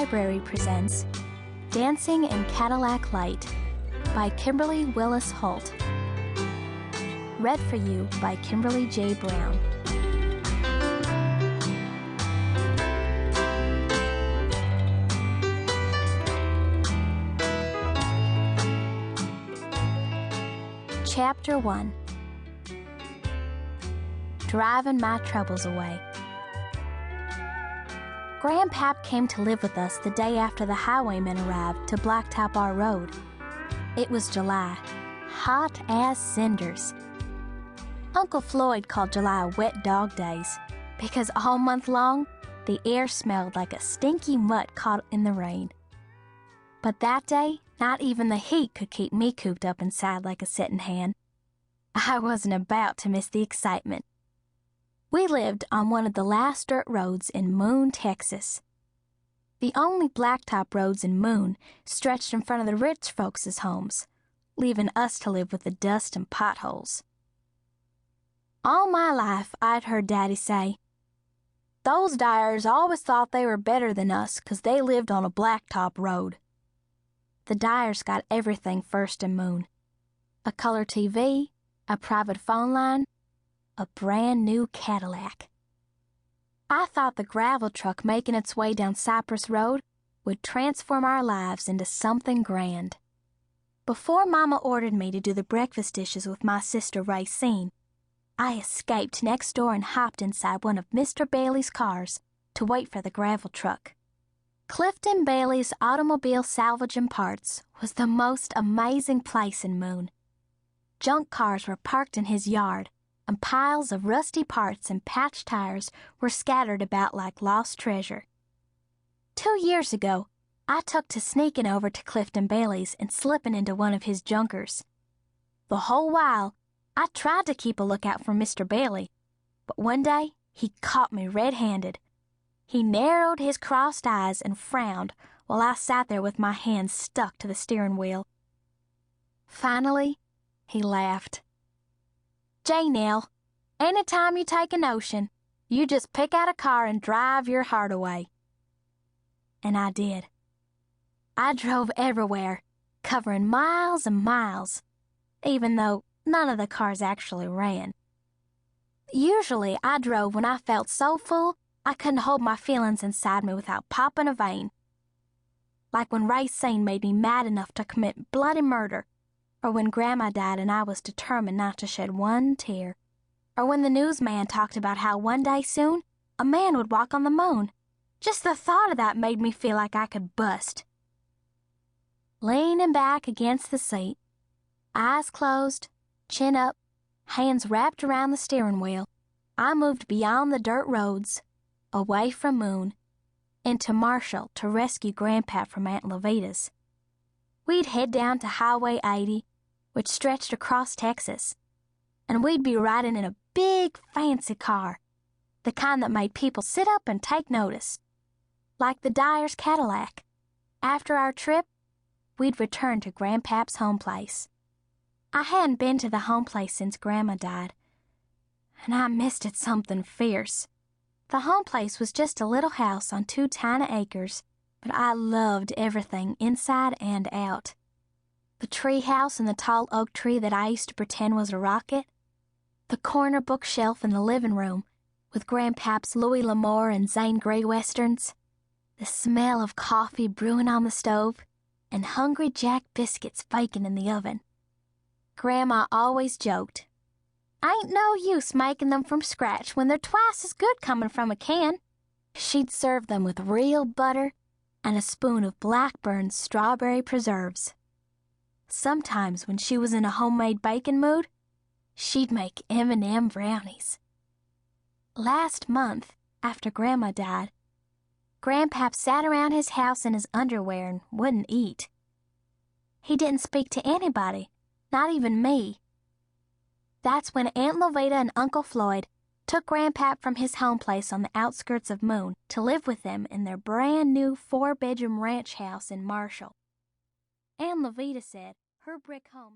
Library presents Dancing in Cadillac Light by Kimberly Willis Holt. Read for you by Kimberly J. Brown. Chapter 1. Driving My Troubles Away. Grandpap came to live with us the day after the highwaymen arrived to blacktop our road. It was July, hot as cinders. Uncle Floyd called July Wet Dog Days because all month long the air smelled like a stinky mutt caught in the rain. But that day, not even the heat could keep me cooped up inside like a sitting hen. I wasn't about to miss the excitement. We lived on one of the last dirt roads in Moon, Texas. The only blacktop roads in Moon stretched in front of the rich folks' homes, leaving us to live with the dust and potholes. All my life I'd heard Daddy say, "Those Dyers always thought they were better than us 'cause they lived on a blacktop road." The Dyers got everything first in Moon. A color TV, a private phone line, a brand new Cadillac. I thought the gravel truck making its way down Cypress Road would transform our lives into something grand. Before Mama ordered me to do the breakfast dishes with my sister Racine, I escaped next door and hopped inside one of Mr. Bailey's cars to wait for the gravel truck. Clifton Bailey's Automobile Salvage and Parts was the most amazing place in Moon. Junk cars were parked in his yard, and piles of rusty parts and patched tires were scattered about like lost treasure. 2 years ago, I took to sneaking over to Clifton Bailey's and slipping into one of his junkers. The whole while, I tried to keep a lookout for Mr. Bailey, but one day he caught me red-handed. He narrowed his crossed eyes and frowned while I sat there with my hands stuck to the steering wheel. Finally, he laughed. "Jaynell, anytime you take a notion, you just pick out a car and drive your heart away." And I did. I drove everywhere, covering miles and miles, even though none of the cars actually ran. Usually I drove when I felt so full I couldn't hold my feelings inside me without popping a vein. Like when Racine made me mad enough to commit bloody murder, or when Grandma died and I was determined not to shed one tear, or when the newsman talked about how one day soon a man would walk on the moon. Just the thought of that made me feel like I could bust. Leaning back against the seat, eyes closed, chin up, hands wrapped around the steering wheel, I moved beyond the dirt roads, away from Moon, into Marshall to rescue Grandpap from Aunt Levita's. We'd head down to Highway 80, which stretched across Texas, and we'd be riding in a big, fancy car, the kind that made people sit up and take notice, like the Dyer's Cadillac. After our trip, we'd return to Grandpap's home place. I hadn't been to the home place since Grandma died, and I missed it something fierce. The home place was just a little house on 2 tiny acres, but I loved everything inside and out. The tree house and the tall oak tree that I used to pretend was a rocket, the corner bookshelf in the living room with Grandpap's Louis L'Amour and Zane Grey westerns, the smell of coffee brewing on the stove, and Hungry Jack biscuits baking in the oven. Grandma always joked, "Ain't no use making them from scratch when they're twice as good coming from a can." She'd serve them with real butter and a spoon of Blackburn's strawberry preserves. Sometimes when she was in a homemade baking mood, she'd make M&M brownies. Last month, after Grandma died, Grandpap sat around his house in his underwear and wouldn't eat. He didn't speak to anybody, not even me. That's when Aunt Levita and Uncle Floyd took Grandpap from his home place on the outskirts of Moon to live with them in their brand new 4-bedroom ranch house in Marshall. Aunt Levita said her brick home